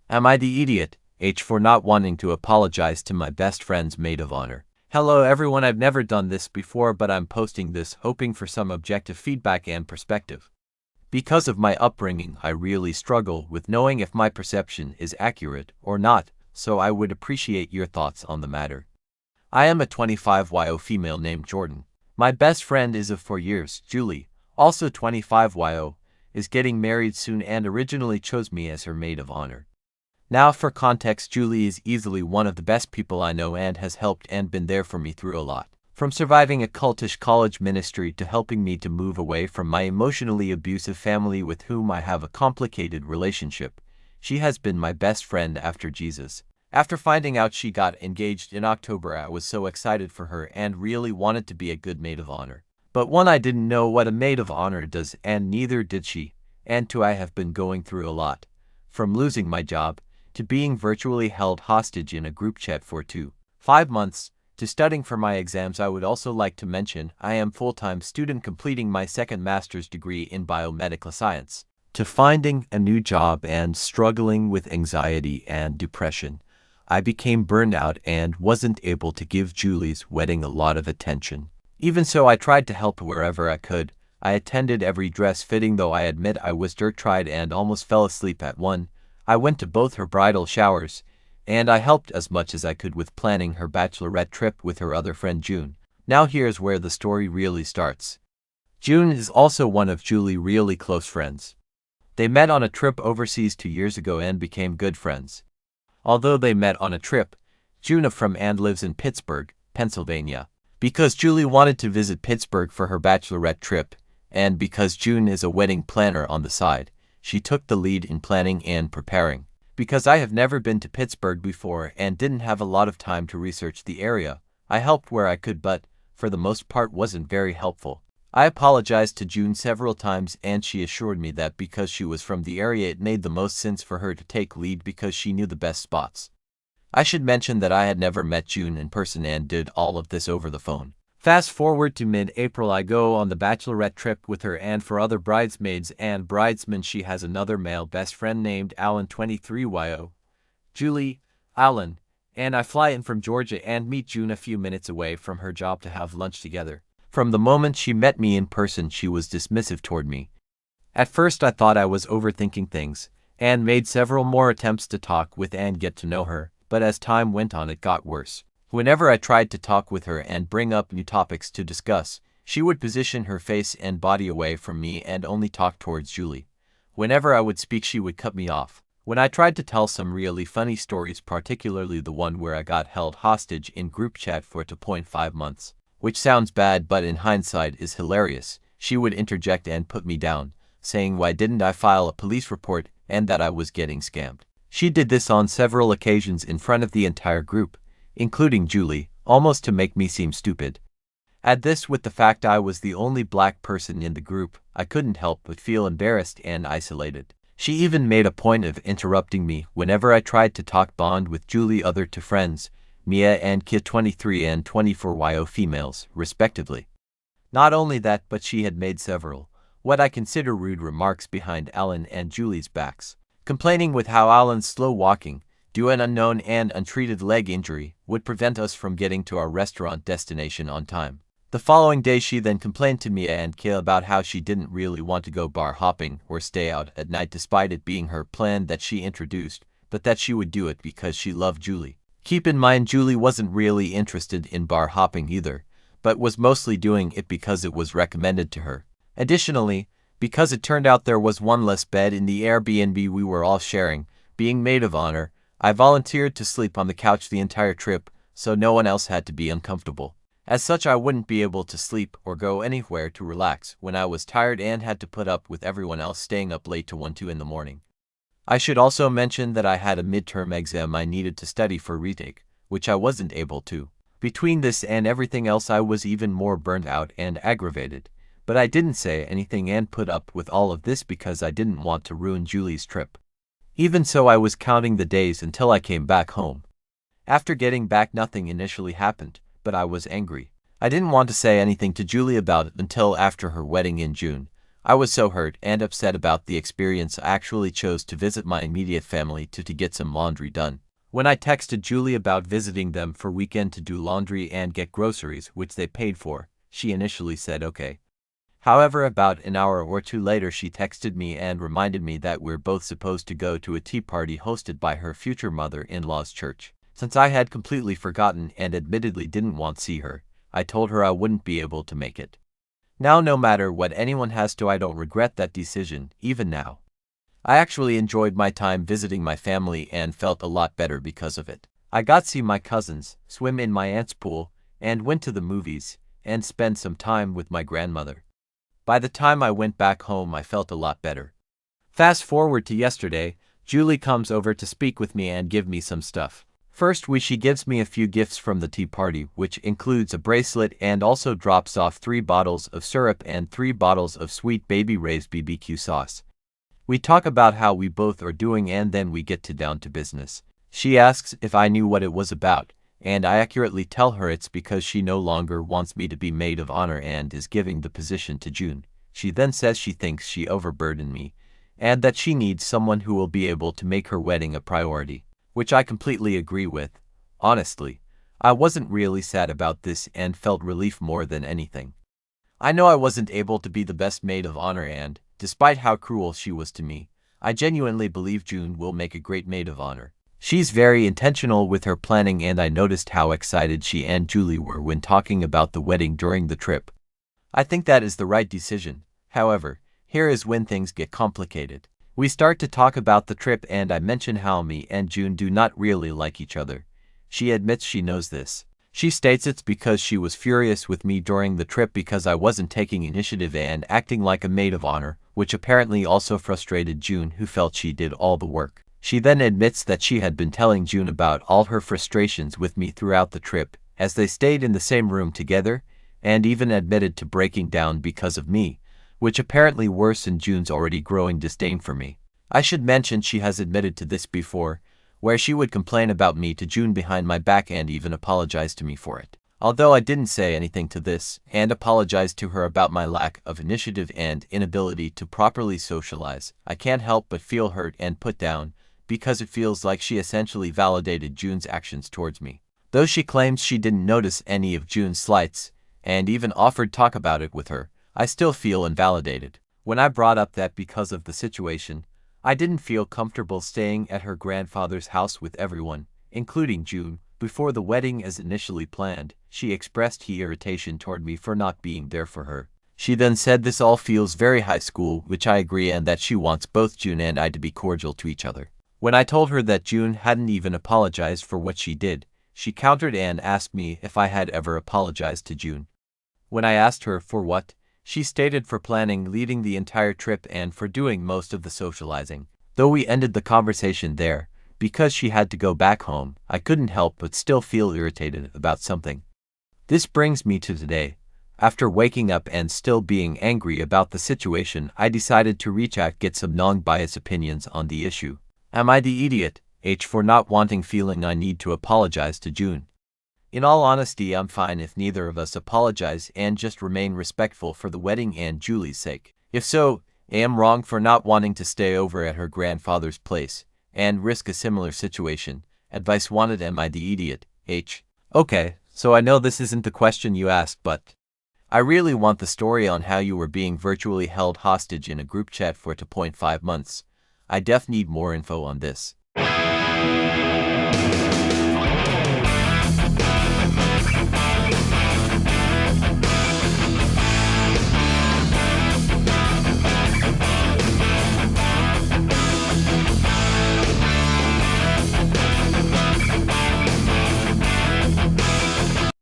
Am I the idiot, H, for not wanting to apologize to my best friend's maid of honor? Hello everyone, I've never done this before, but I'm posting this hoping for some objective feedback and perspective. Because of my upbringing, I really struggle with knowing if my perception is accurate or not, so I would appreciate your thoughts on the matter. I am a 25YO female named Jordan. My best friend is of 4 years, Julie, also 25YO, is getting married soon and originally chose me as her maid of honor. Now for context, Julie is easily one of the best people I know and has helped and been there for me through a lot. From surviving a cultish college ministry to helping me to move away from my emotionally abusive family with whom I have a complicated relationship, she has been my best friend after Jesus. After finding out she got engaged in October, I was so excited for her and really wanted to be a good maid of honor. But one, I didn't know what a maid of honor does, and neither did she. And two, I have been going through a lot. From losing my job, to being virtually held hostage in a group chat for 5 months, to studying for my exams. I would also like to mention I am full-time student completing my second master's degree in biomedical science, to finding a new job and struggling with anxiety and depression. I became burned out and wasn't able to give Julie's wedding a lot of attention. Even so, I tried to help wherever I could. I attended every dress fitting, though I admit I was dirt-tired and almost fell asleep at one. I went to both her bridal showers, and I helped as much as I could with planning her bachelorette trip with her other friend June. Now here's where the story really starts. June is also one of Julie's really close friends. They met on a trip overseas 2 years ago and became good friends. Although they met on a trip, June from and lives in Pittsburgh, Pennsylvania. Because Julie wanted to visit Pittsburgh for her bachelorette trip, and because June is a wedding planner on the side, she took the lead in planning and preparing. Because I have never been to Pittsburgh before and didn't have a lot of time to research the area, I helped where I could, but, for the most part, wasn't very helpful. I apologized to June several times and she assured me that because she was from the area it made the most sense for her to take lead because she knew the best spots. I should mention that I had never met June in person and did all of this over the phone. Fast forward to mid-April, I go on the bachelorette trip with her, and for other bridesmaids and bridesmen she has another male best friend named Alan, 23YO. Julie, Alan, and I fly in from Georgia and meet June a few minutes away from her job to have lunch together. From the moment she met me in person she was dismissive toward me. At first I thought I was overthinking things, and made several more attempts to talk with and get to know her, but as time went on it got worse. Whenever I tried to talk with her and bring up new topics to discuss, she would position her face and body away from me and only talk towards Julie. Whenever I would speak she would cut me off. When I tried to tell some really funny stories, particularly the one where I got held hostage in group chat for 2.5 months, which sounds bad but in hindsight is hilarious, she would interject and put me down, saying why didn't I file a police report and that I was getting scammed. She did this on several occasions in front of the entire group, including Julie, almost to make me seem stupid. Add this with the fact I was the only black person in the group, I couldn't help but feel embarrassed and isolated. She even made a point of interrupting me whenever I tried to talk bond with Julie other two friends, Mia and Kit, 23 and 24YO females, respectively. Not only that, but she had made several, what I consider rude remarks behind Alan and Julie's backs, complaining with how Alan's slow walking, due an unknown and untreated leg injury, would prevent us from getting to our restaurant destination on time. The following day she then complained to Mia and Kay about how she didn't really want to go bar hopping or stay out at night despite it being her plan that she introduced, but that she would do it because she loved Julie. Keep in mind Julie wasn't really interested in bar hopping either, but was mostly doing it because it was recommended to her. Additionally, because it turned out there was one less bed in the Airbnb we were all sharing, being maid of honor, I volunteered to sleep on the couch the entire trip, so no one else had to be uncomfortable. As such, I wouldn't be able to sleep or go anywhere to relax when I was tired and had to put up with everyone else staying up late to 1-2 in the morning. I should also mention that I had a midterm exam I needed to study for retake, which I wasn't able to. Between this and everything else I was even more burnt out and aggravated, but I didn't say anything and put up with all of this because I didn't want to ruin Julie's trip. Even so, I was counting the days until I came back home. After getting back nothing initially happened, but I was angry. I didn't want to say anything to Julie about it until after her wedding in June. I was so hurt and upset about the experience I actually chose to visit my immediate family to get some laundry done. When I texted Julie about visiting them for weekend to do laundry and get groceries, which they paid for, she initially said okay. However, about an hour or two later she texted me and reminded me that we're both supposed to go to a tea party hosted by her future mother-in-law's church. Since I had completely forgotten and admittedly didn't want to see her, I told her I wouldn't be able to make it. Now no matter what anyone has to, I don't regret that decision, even now. I actually enjoyed my time visiting my family and felt a lot better because of it. I got to see my cousins, swim in my aunt's pool, and went to the movies, and spend some time with my grandmother. By the time I went back home, I felt a lot better. Fast forward to yesterday, Julie comes over to speak with me and give me some stuff. First, she gives me a few gifts from the tea party, which includes a bracelet and also drops off 3 bottles of syrup and 3 bottles of Sweet Baby Ray's BBQ sauce. We talk about how we both are doing and then we get down to business. She asks if I knew what it was about, and I accurately tell her it's because she no longer wants me to be maid of honor and is giving the position to June. She then says she thinks she overburdened me, and that she needs someone who will be able to make her wedding a priority, which I completely agree with. Honestly, I wasn't really sad about this and felt relief more than anything. I know I wasn't able to be the best maid of honor and, despite how cruel she was to me, I genuinely believe June will make a great maid of honor. She's very intentional with her planning and I noticed how excited she and Julie were when talking about the wedding during the trip. I think that is the right decision. However, here is when things get complicated. We start to talk about the trip and I mention how me and June do not really like each other. She admits she knows this. She states it's because she was furious with me during the trip because I wasn't taking initiative and acting like a maid of honor, which apparently also frustrated June, who felt she did all the work. She then admits that she had been telling June about all her frustrations with me throughout the trip, as they stayed in the same room together, and even admitted to breaking down because of me, which apparently worsened June's already growing disdain for me. I should mention she has admitted to this before, where she would complain about me to June behind my back and even apologize to me for it. Although I didn't say anything to this, and apologized to her about my lack of initiative and inability to properly socialize, I can't help but feel hurt and put down, because it feels like she essentially validated June's actions towards me. Though she claims she didn't notice any of June's slights, and even offered talk about it with her, I still feel invalidated. When I brought up that because of the situation, I didn't feel comfortable staying at her grandfather's house with everyone, including June, before the wedding as initially planned, she expressed irritation toward me for not being there for her. She then said this all feels very high school, which I agree, and that she wants both June and I to be cordial to each other. When I told her that June hadn't even apologized for what she did, she countered and asked me if I had ever apologized to June. When I asked her for what, she stated for planning, leading the entire trip and for doing most of the socializing. Though we ended the conversation there, because she had to go back home, I couldn't help but still feel irritated about something. This brings me to today. After waking up and still being angry about the situation, I decided to reach out, get some non-biased opinions on the issue. Am I the idiot, for not wanting feeling I need to apologize to June? In all honesty, I'm fine if neither of us apologize and just remain respectful for the wedding and Julie's sake. If so, I am wrong for not wanting to stay over at her grandfather's place and risk a similar situation. Advice wanted. Am I the idiot, Okay, so I know this isn't the question you asked, but I really want the story on how you were being virtually held hostage in a group chat for 2.5 months. I def need more info on this.